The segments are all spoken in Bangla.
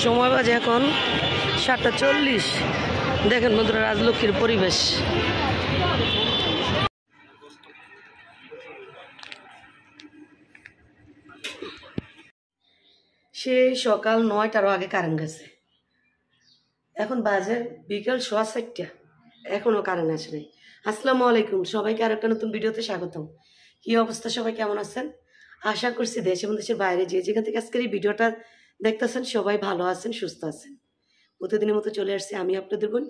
সময় বাজে এখন 7:40। দেখেন বন্ধুরা রাজলক্ষ্মীর পরিবেশ। সে সকাল 9টারও আগে কারেন্ট গেছে, এখন বাজে বিকেল 7:15, এখনও কারেন্ট আসে নাই। আসসালামু আলাইকুম, সবাইকে আর একটা নতুন ভিডিওতে স্বাগতম। কি অবস্থা, সবাই কেমন আছেন? আশা করছি দেশ এবং দেশের বাইরে যে যেখান থেকে আজকের এই ভিডিওটা দেখতেছেন সবাই ভালো আছেন, সুস্থ আছেন। প্রতিদিনের মতো চলে আসছি আমি আপনাদের বোন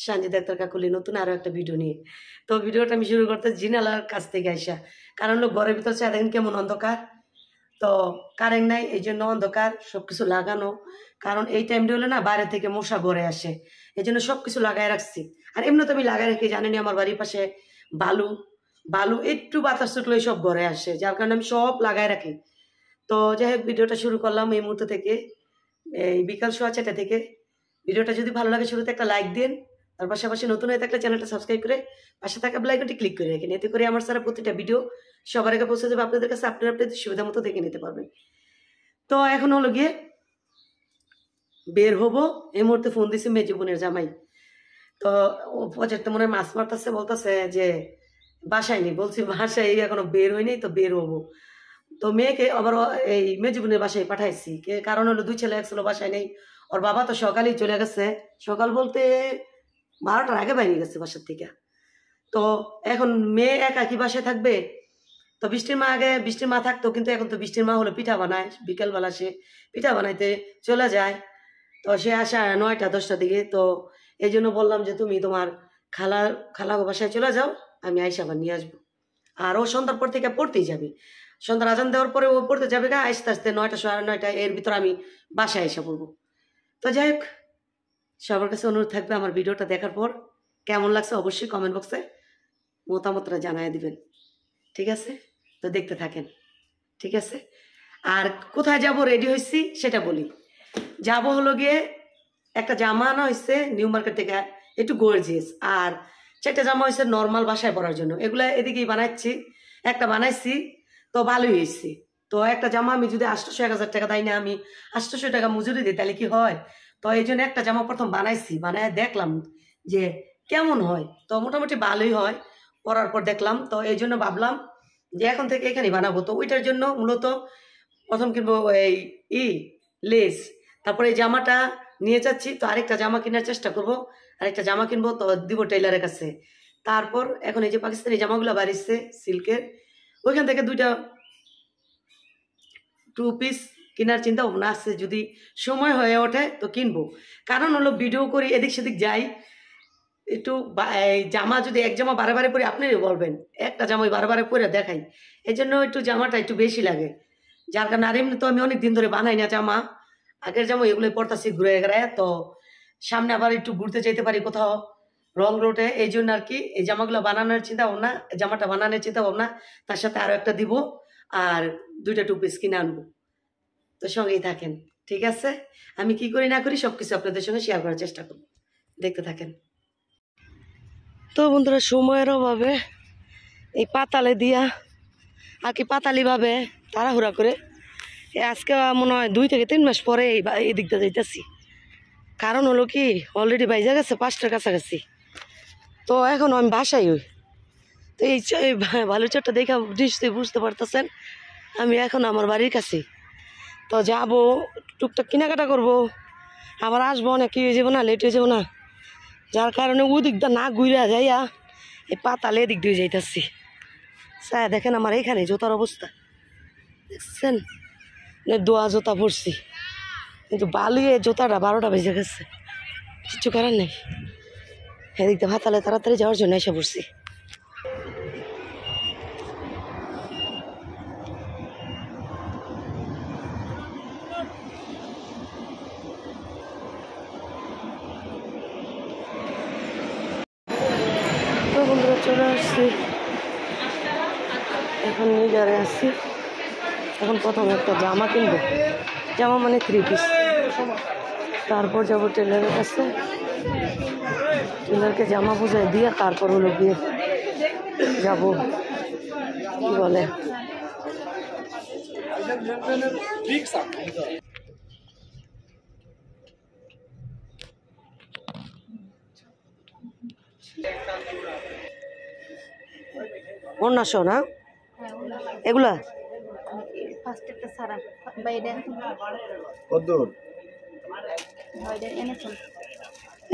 সানজিদা আক্তার কাকুলি নতুন আরও একটা ভিডিও নিয়ে। তো ভিডিওটা আমি শুরু করতে জিনালার কাছ থেকে আইসা, কারণ লোক ঘরের ভিতর চা দেখেন কেমন অন্ধকার, তো কারেন্ট নাই, এই জন্য অন্ধকার, সব কিছু লাগানো। কারণ এই টাইমটা হলে না বাইরে থেকে মশা ঘরে আসে, এই জন্য সব কিছু লাগাই রাখছি। আর এমনি তো আমি লাগাই রাখি, জানেনি আমার বাড়ির পাশে বালু বালু একটু বাতাস ছুটলেই সব ঘরে আসে, যার কারণে আমি সব লাগাই রাখি। তো যাই হোক ভিডিওটা শুরু করলাম এই মুহূর্ত থেকে, এই বিকাল 4:30 থেকে। ভিডিওটা যদি ভালো লাগে শুরুতে একটা লাইক দিন, তার পাশাপাশি নতুন হয়ে থাকলে চ্যানেলটা সাবস্ক্রাইব করে পাশে থাকা বেল আইকনটি ক্লিক করে রাখেন, এতে করে আমার সারা প্রতিটা ভিডিও সবার আগে পৌঁছে যাবে আপনাদের কাছে, আপনাদের সুবিধা মতো দেখে নিতে পারবেন। তো এখন হলো গিয়ে বের হবো, এই মুহূর্তে ফোন দিছি মেজো বোনের জামাই। তো ও প্রজেক্টে মনে হয় মাছ মারতেছে, বলতেছে যে বাসায় নেই, বলছি বাসায় এখনো বের হয়নি, তো বের হবো। তো মেয়েকে আবার এই মেজো বোনের বাসায় পাঠাইছি, কারণ হলো 2 ছেলে 1 ছেলে বাসায় নেই। ওর বাবা তো সকালেই চলে গেছে, সকাল বলতে 12টার আগে বাইরে গেছে বাসার থেকে। তো এখন মেয়ে একা কি বাসায় থাকবে? তো বৃষ্টির মা থাকতো, কিন্তু এখন তো বৃষ্টির মা হলো পিঠা বানায়, বিকেলবেলা সে পিঠা বানাইতে চলে যায়। তো সে আসে 9টা-10টার দিকে। তো এই জন্য বললাম যে তুমি তোমার খালা বাসায় চলে যাও, আমি আইসা আবার নিয়ে আসবো। আর ও সন্ধ্যার পর থেকে পড়তেই যাবে, সন্ধ্যার আজান দেওয়ার পরে ও পড়তে যাবে, আস্তে আস্তে 9টা 9:30 এর ভিতর আমি বাসায় এসে পড়বো। তো যাই হোক, সবার কাছে অনুরোধ থাকবে আমার ভিডিওটা দেখার পর কেমন লাগছে অবশ্যই কমেন্ট বক্সে মতামতটা জানাই দিবেন, ঠিক আছে? তো দেখতে থাকেন, ঠিক আছে? আর কোথায় যাব রেডি হয়েছি সেটা বলি। যাব হলো গিয়ে একটা জামা আনা হয়েছে নিউ মার্কেট থেকে, একটু গর্জিয়াস, আর 4টা জামা হয়েছে নর্মাল বাসায় পরার জন্য। এগুলা এদিকেই বানাচ্ছি, একটা বানাইছি তো ভালোই হয়েছে। তো একটা জামা আমি যদি 800-1000 টাকা দেয় না, আমি 800 টাকা মজুরি দিই, তাহলে কি হয়? তো এই জন্য একটা জামা প্রথম বানাইছি, বানায় দেখলাম যে কেমন হয়। তো মোটামুটি ভালোই হয়, পরার পর দেখলাম। তো এই জন্য ভাবলাম যে এখন থেকে এখানে বানাবো। তো ওইটার জন্য মূলত প্রথম কিনবো এই লেস, তারপরে এই জামাটা নিয়ে যাচ্ছি। তো আরেকটা জামা কেনার চেষ্টা করব, আরেকটা জামা কিনবো, তো দিব টেইলারের কাছে। তারপর এখন এই যে পাকিস্তানি জামাগুলো বাড়িছে সিল্কের, ওইখান থেকে 2টা 2 পিস কেনার চিন্তা ভাবনা আছে, যদি সময় হয়ে ওঠে তো কিনবো। কারণ হলো ভিডিও করি, এদিক সেদিক যাই, একটু জামা যদি এক জামা বারে বারে পরে আপনিও বলবেন একটা জামাই বারে বারে পরে দেখাই, এই জন্য একটু জামাটা একটু বেশি লাগে, যার কারণে। আর এমনি তো আমি অনেক দিন ধরে বানাই না জামা, আগের জামা এগুলোই পরতাছি ঘুরে ঘেরায়। তো সামনে আবার একটু ঘুরতে যেতে পারি কোথাও রং রোডে, এই জন্য আর কি এই জামাগুলো বানানোর চিন্তা ভাবনা, জামাটা বানানোর চিন্তা ভাবনা, তার সাথে আরও একটা দিব, আর 2টা 2 পিস কিনে আনবো। তো সঙ্গেই থাকেন, ঠিক আছে? আমি কি করি না করি সবকিছু আপনাদের সঙ্গে শেয়ার করার চেষ্টা করব, দেখতে থাকেন। তো বন্ধুরা সময়ের অভাবে এই পাতালে দিয়া আর কি পাতালিভাবে তাড়াহুড়া করে আজকে মনে হয় 2 থেকে 3 মাস পরে এই দিকটা যাইতেছি। কারণ হলো কি অলরেডি বাইজা গেছে 5টার কাছাকাছি, তো এখন আমি বাসায় হই। তো এই বালুচরটা দেখে নিশ্চয়ই বুঝতে পারতেছেন আমি এখন আমার বাড়ির কাছে। তো যাবো, টুকটাক কেনাকাটা করবো, আবার আসবো, অনেক কি হয়ে যাবো না, লেট হয়ে যাবো না, যার কারণে ওই দিকটা না ঘুরে যাইয়া এই পাতালে এদিক দিয়ে যাইতেছি। স্যার দেখেন আমার এইখানে জুতার অবস্থা দেখছেন, দোয়া জুতা পরছি, কিন্তু বালিয়ে জুতাটা 12টা বেজে গেছে, কিছু করার নেই। এদিক দিয়ে পাতালে তাড়াতাড়ি যাওয়ার জন্য এসে পড়ছি। বন্ধুরা চলে আসছি, এখন নিজেরে আসছি। এখন প্রথমে একটা জামা কিনবো, জামা মানে 3 পিস, তারপর যাবো টেলারের কাছে, টেলারকে জামা বুঝাই দিয়ে তারপর হলো গিয়ে যাবো কি বলে অন্যাশো না এগুলা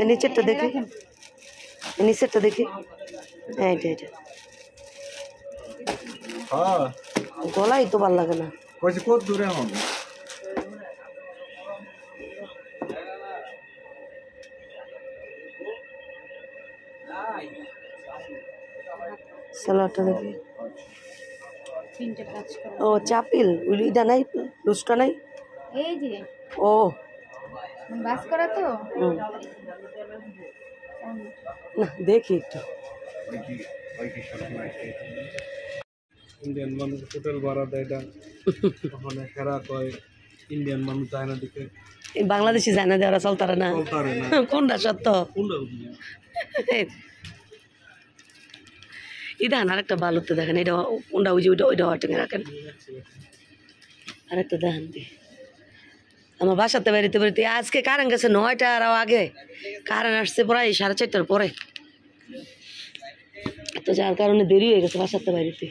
নিচেরটা দেখি নিচেরটা দেখি এইটা এইটা গলাই তো ভালো লাগে না কত দূরে হবে সালোয়ারটা দেখি ও চাপিল উইটা নাই লুজটা নাই এই যে ও বাস করা তো না দেখি একটু ইন্ডিয়ান মানুষ হোটেল ভাড়া দেয় এটা ওখানে খেরা কয় ইন্ডিয়ান মানুষ যায় না দেখে এই বাংলাদেশি যায় না দেওয়া চলতারে না চলতারে না কোনটা সত্য কোনটা ইধান আরেকটা বালুতে দেখেন এটা কোনটা ওই যে ওইটা ওইটা হটেঙে রাখেন আরেকটা দেখেন আমার বাসাতে বেরিতে বেরিতে আজকে কারেন্ট গেছে 9টার আগে কারেন্ট আসছে প্রায় 4:30টার পরে তো যার কারণে দেরি হয়ে গেছে বাসাতে বাড়িতে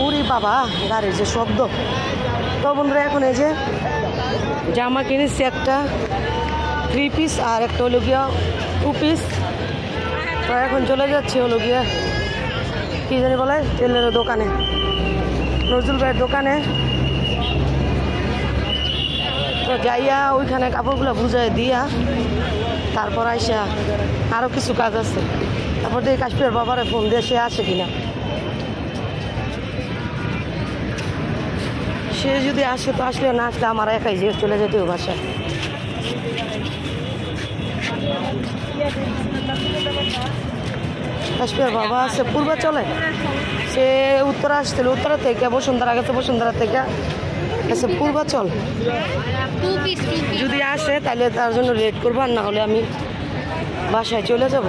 ওরে বাবা গাড়ির যে শব্দ তো বন্ধুরা এখন এই যে জামা কিনেছি একটা 3 পিস আর একটা হলো গিয়া 2 পিস তো এখন চলে যাচ্ছি হলো গিয়া কী জানি বলে টেলারের দোকানে নজরুল ভাইয়ের দোকানে তো যাইয়া ওইখানে কাপড়গুলো বুঝাই দিয়া তারপর আইসা আরও কিছু কাজ আছে তারপর দিয়ে কাশ্মীরের বাবারে ফোন দিয়ে সে আসে কিনা সে যদি আসে তো আসলে না আসলে আমার একাই যে চলে যেতে হবে বাসায় কাশ্মীরের বাবা আছে পূর্বাচলে সে উত্তরা আসছিল উত্তরা থেকে বসুন্ধরা গেছে বসুন্ধরা থেকে গেছে পূর্বাচল যদি আসে তাহলে তার জন্য রেট করবো আর না হলে আমি বাসায় চলে যাব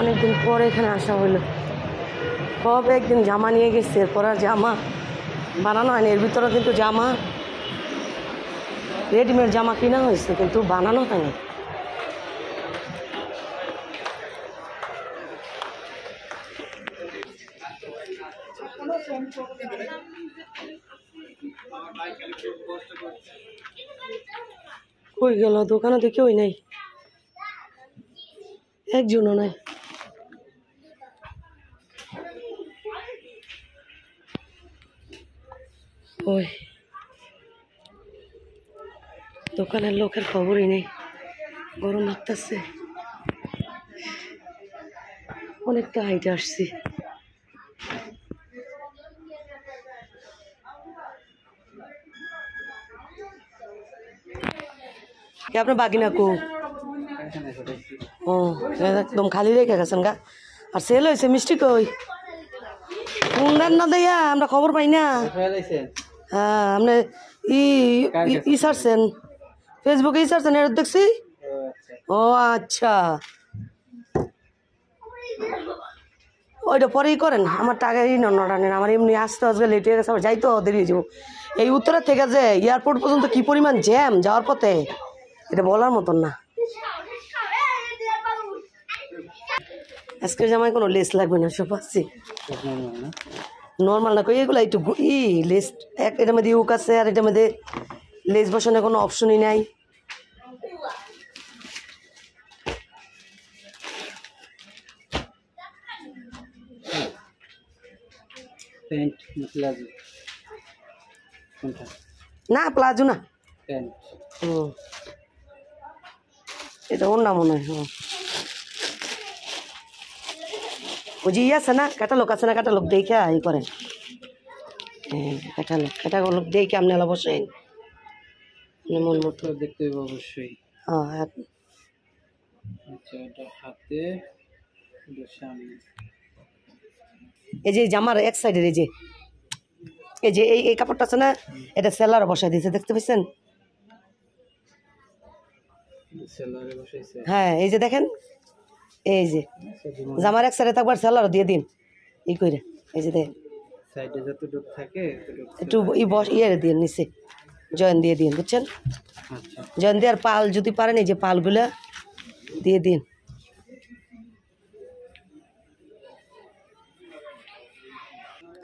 অনেকদিন পর এখানে আসা হলো কবে একদিন জামা নিয়ে গেছে এরপর আর জামা বানানো হয়নি এর ভিতরে কিন্তু জামা রেডিমেড জামা কিনা হয়েছে কিন্তু বানানো হয়নি কই গেল দোকানে তো কেউই নাই একজনও নাই ওই দোকানের লোকের খবরই নেই গরম লাগতেছে অনেকটা হাইটে আসছি আপনার বাগিনা কো ও একদম খালি রেখে গেছেন গা আর সেল হয়েছে মিষ্টি কই কোনটার না দেয়া আমরা খবর পাই না হ্যাঁ আপনি ই ছাড়ছেন ফেসবুকে ই ছাড়ছেন এর দেখছি ও আচ্ছা ওইটা পরেই করেন আমার টাকা এই নটা নেন আমার এমনি আসতে আজকে লেট হয়ে গেছে আমার যাইতো দেরি হয়ে যাবো এই উত্তরা থেকে যে এয়ারপোর্ট পর্যন্ত কি পরিমাণ জ্যাম যাওয়ার পথে এটা বলার মতন না আজকের জামায় কোনো লেস লাগবে না সব পাচ্ছি নর্মাল না কই এগুলো একটু লেস এটার মধ্যে ইউক আছে আর এটার মধ্যে লেস বসানোর কোনো অপশনই নাই না প্লাজো না এটা ওর নাম মনে হয় ওই যে ইয়ে আছে না ক্যাটালগ আছে না ক্যাটালগ দেখে ই করেন ক্যাটালগ দেখে আপনি অবশ্যই মন মতো দেখতে হবে অবশ্যই হ্যাঁ আচ্ছা এটা হাতে সামনে এই যে জামার এক সাইডের এই যে এই কাপড়টা আছে না এটা সেলার বসায় দিয়েছে দেখতে পাচ্ছেন সেলারে বসাইছে হ্যাঁ এই যে দেখেন, এই যে জামার এক সাইডে থাকবার সেলারও দিয়ে দিন ই করে, এই যে দেখেন সাইডে যতটুকু থাকে একটু ইয়ে দিয়ে নিচে জয়েন দিয়ে দিন, বুঝছেন? আচ্ছা জয়েন দেওয়ার পাল যদি পারেন এই যে পালগুলা দিয়ে দিন।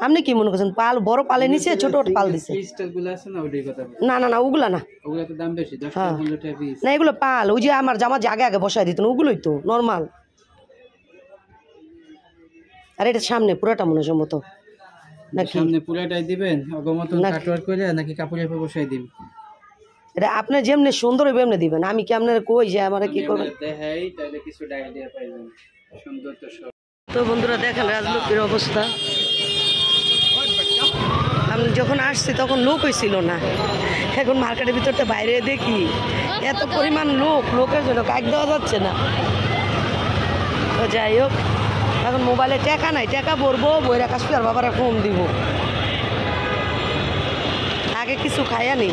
আপনি কি মনে করছেন পাল বড় পালে নিচে ছোট পাল দিছে? পিসটাগুলো আছে না ওইটাই কথা না না না ওগুলা না, ওগুলো তো দাম বেশি 10 হ্যাঁ। টাকা 15 টাকা পিস না এগুলো পাল, ওই যে আমার জামা যে আগে আগে বসাই দিত ওগুলোই তো নর্মাল। আর এটা সামনে পুরোটা মনে সম্মত নাকি? সামনে পুরাটাই দিবেন অগমতন কাটওয়ার করে নাকি কাপড়ের উপর বসাই দিন? এটা আপনার যেমনি সুন্দর হবে এমনি দিবেন, আমি কি আপনার কই যে আমার কি করবেন? দেখাই তাহলে কিছু আইডিয়া পাইবেন সুন্দর তো সব। তো বন্ধুরা দেখেন রাজলক্ষ্মীর অবস্থা, আমি যখন আসছি তখন লোকই ছিল না, এখন মার্কেটের ভিতরটা বাইরে দেখি এত পরিমাণ লোকের জন্য কাক দেওয়া যাচ্ছে না। তো যাই হোক এখন মোবাইলে টাকা নাই, টাকা ভরবো বইরা কাশ্মীর বাবারা ফোন দিব, আগে কিছু খাইয়া নেই।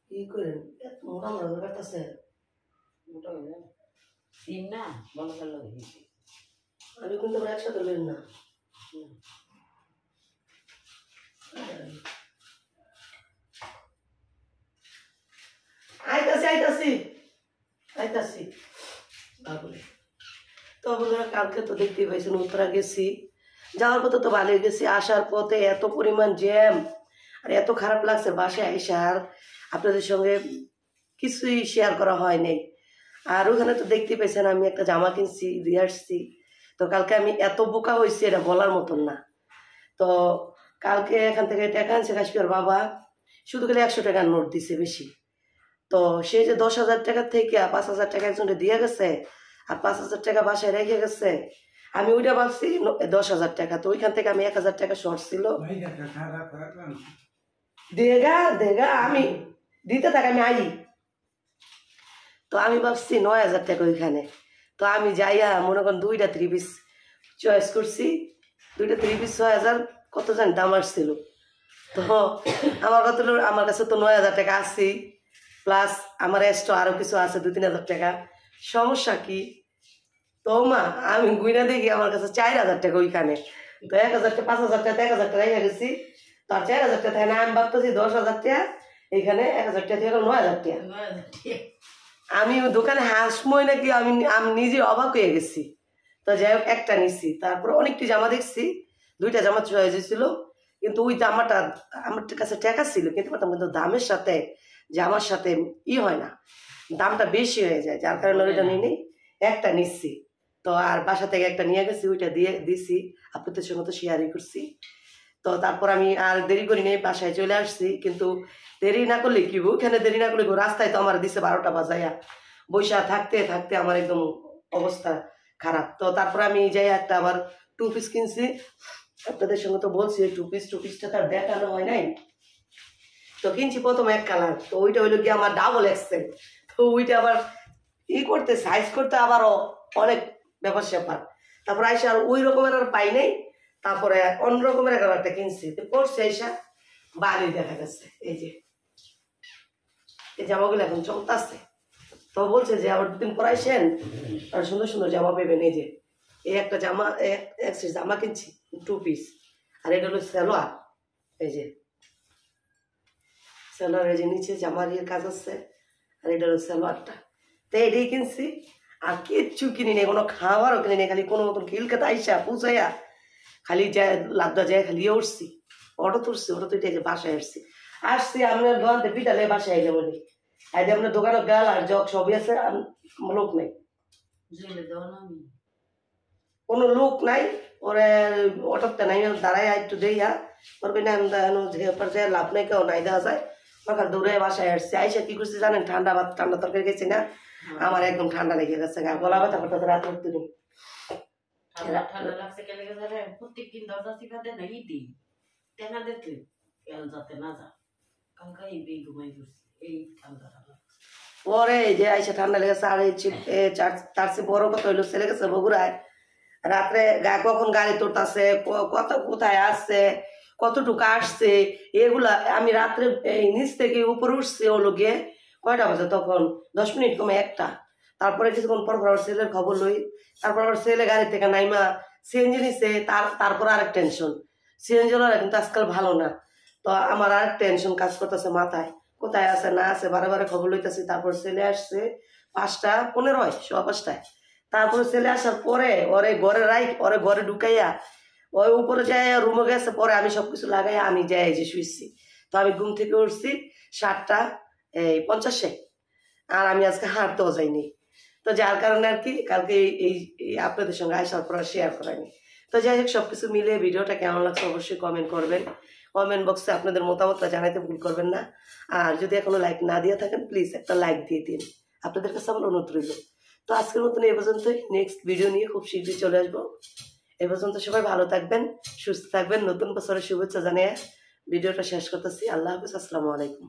কি করেন মোটা মোটা কাটতেছে আমি কিন্তু একসাথে লেন না। আইতাছি বাবুলে। তো বন্ধুরা কালকে তো দেখতেই পাইছেন উত্তরা গেছি, যাওয়ার পথে তো ভালোই গেছি, আসার পথে এত পরিমাণ জ্যাম আর এত খারাপ লাগছে বাসায় এসে, আর আপনাদের সঙ্গে কিছুই শেয়ার করা হয় নাই। আর ওখানে তো দেখতেই পাইছেন আমি একটা জামা কিনছি দিয়ে আসছি। তো কালকে আমি এত বোকা হয়েছি এটা বলার মতন না। তো কালকে এখান থেকে টাকা আনছে কাশ্মীর বাবা, শুধু খালি 100 টাকার নোট দিছে বেশি। তো সে যে 10,000 টাকা থেকে 5,000 টাকা একজনকে দিয়ে গেছে আর 5,000 টাকা বাসায় রেখে গেছে, আমি ওইটা ভাবছি 10,000 টাকা। তো ওইখান থেকে আমি 1,000 টাকা শর্ট ছিল, দেগা আমি দিতে থাকি, আমি আই। তো আমি ভাবছি 9,000 টাকা ওইখানে। তো আমি যাইয়া মনে করেন 2টা 3 পিস চয়েস করছি, 2টা 3 পিস 6,000 কত জানি দাম আসছিল। তো আমার কাছে তো 9,000 টাকা আসছি, প্লাস আমার এক্সট্রা আরও কিছু আছে 2-3,000 টাকা। সমস্যা কি? তো মা আমি গুইনা দেখি আমার কাছে 4,000 টাকা ওইখানে। তো 1,000 টাকা 5,000 টাকা 1,000 টাকা রেখে গেছি। তো আর 4,000 টাকা থাকে না, আমি ভাবতেছি 10,000 টাকা এইখানে 1,000 টাকা থেকে 9,000 টাকা। আমি দোকানে হাসমই নাকি আমি নিজে অবাক হয়ে গেছি। তো যাই হোক একটা নিচ্ছি, তারপরে অনেকটি জামা দেখছি, 2টা জামা চয়েস হয়েছিল, কিন্তু ওই জামাটা আমার কাছে টাকা ছিল কিন্তু দামের সাথে জামার সাথে হয় না, দামটা বেশি হয়ে যায়, যার কারণে ওইটা নিয়ে নেই, একটা নিচ্ছি। তো আর বাসা থেকে একটা নিয়ে গেছি, ওইটা দিয়ে দিছি, আপনাদের সঙ্গে তো শেয়ারই করছি। তো তারপর আমি আর দেরি করি নেই, বাসায় চলে আসছি। কিন্তু দেরি না করলে কি, ওইখানে দেরি না করলে রাস্তায় তো আমার দিছে 12টা বাজাইয়া, বৈশা থাকতে থাকতে আমার একদম অবস্থা খারাপ। তো তারপর আমি যাই একটা আবার 2 পিস কিনছি, আপনাদের সঙ্গে তো বলছি 2 পিসটা তার দেখানো হয় নাই। তো কিনছি প্রথম এক কালার, তো ওইটা হইলো গিয়ে আমার ডাবল এক্সেল। তো ওইটা আবার করতে সাইজ করতে আবারও অনেক ব্যাপার স্যাপার। তারপর আইসা আর ওই রকমের আর পাই নাই, তারপরে অন্য রকমের একটা কিনছি। পড়ছে আইসা বালি দেখা গেছে, এই যে এই জামাগুলো এখন চলতেছে। তো বলছে যে আবার 2 দিন পর আইসেন আর সুন্দর সুন্দর জামা পেবেন। এই যে এই একটা জামা জামা কিনছি 2 পিস, আর এটা হলো সালোয়ার, এই যে সালোয়ার, এই যে নিচে জামার কাজ আছে, আর এটা হলো সালোয়ারটা। তো এটাই কিনছি, আর কিচ্ছু কিনি নেই, কোনো খাওয়ারও কিনি নেই, খালি কোনো মতন খিলকাতে আইসা পৌঁছাইয়া খালি যায় লাদ্দা যায় খালি উঠছি, অটো তুলছি, অটো তুইটা যে বাসায় আসছি আপনার দোকানতে পিটালে বাসায় আইলে বলি আইলে আপনার দোকানে গাল আর জগ সবই আছে, লোক নেই, কোনো লোক নাই। ওরে অটোতে নাই দাঁড়ায় একটু দেইয়া ওর যে লাভ নেই, কেউ নাই দেখা যায়, ওখানে দৌড়ে বাসায় আসছি। আইসা কি করছি জানেন, ঠান্ডা তরকারি গেছি না, আমার একদম ঠান্ডা লেগে গেছে, গলা ব্যথা করতে রাত উঠতে নেই। পরে এই যে আইসা ঠান্ডা লেগেছে আর তার চেয়ে বড় কথা হইলো ছেলে গেছে বগুড়ায় রাত্রে কখন গাড়ি তোরতাছে কত কোথায় আসছে কতটুকু আসছে এগুলা আমি রাত্রে এই নিচ থেকে উপরে উঠছে হলো গিয়ে কয়টা বাজে তখন 10 মিনিট কমে একটা। তারপরে কিছুক্ষণ পর পর ছেলের খবর লই, তারপর আবার ছেলে গাড়ি থেকে নাইমা সিএনজি নিচ্ছে, তারপর আরেক টেনশন। সিএনজি ওরা কিন্তু আজকাল ভালো না, তো আমার আরেক টেনশন কাজ করতেছে মাথায়, কোথায় আছে না আছে বারে বারে খবর লইতেছি। তারপর ছেলে আসছে 5:15 5:15। তারপরে ছেলে আসার পরে ওরে ঘরে ঢুকাইয়া ওই উপরে যায় রুমে গেছে। পরে আমি সবকিছু লাগাই আমি যাই যে শুয়েছি। তো আমি ঘুম থেকে উঠছি 7:50 আর আমি আজকে হাঁটতেও যাইনি। তো যার কারণে আর কি কালকে এই আপনাদের সঙ্গে আসার পর শেয়ার করাইনি। তো যাই হোক সবকিছু মিলে ভিডিওটা কেমন লাগছে অবশ্যই কমেন্ট করবেন। কমেন্ট বক্সে আপনাদের মতামতটা জানাইতে ভুল করবেন না। আর যদি এখনো লাইক না দিয়ে থাকেন প্লিজ একটা লাইক দিয়ে দিন, আপনাদের কাছে আমার অনুরোধ রইল। তো আজকের মতন এই পর্যন্তই, নেক্সট ভিডিও নিয়ে খুব শীঘ্রই চলে আসবো। এ পর্যন্ত সবাই ভালো থাকবেন, সুস্থ থাকবেন। নতুন বছরের শুভেচ্ছা জানিয়ে ভিডিওটা শেষ করতেছি। আল্লাহ হাফিজ, আসসালামু আলাইকুম।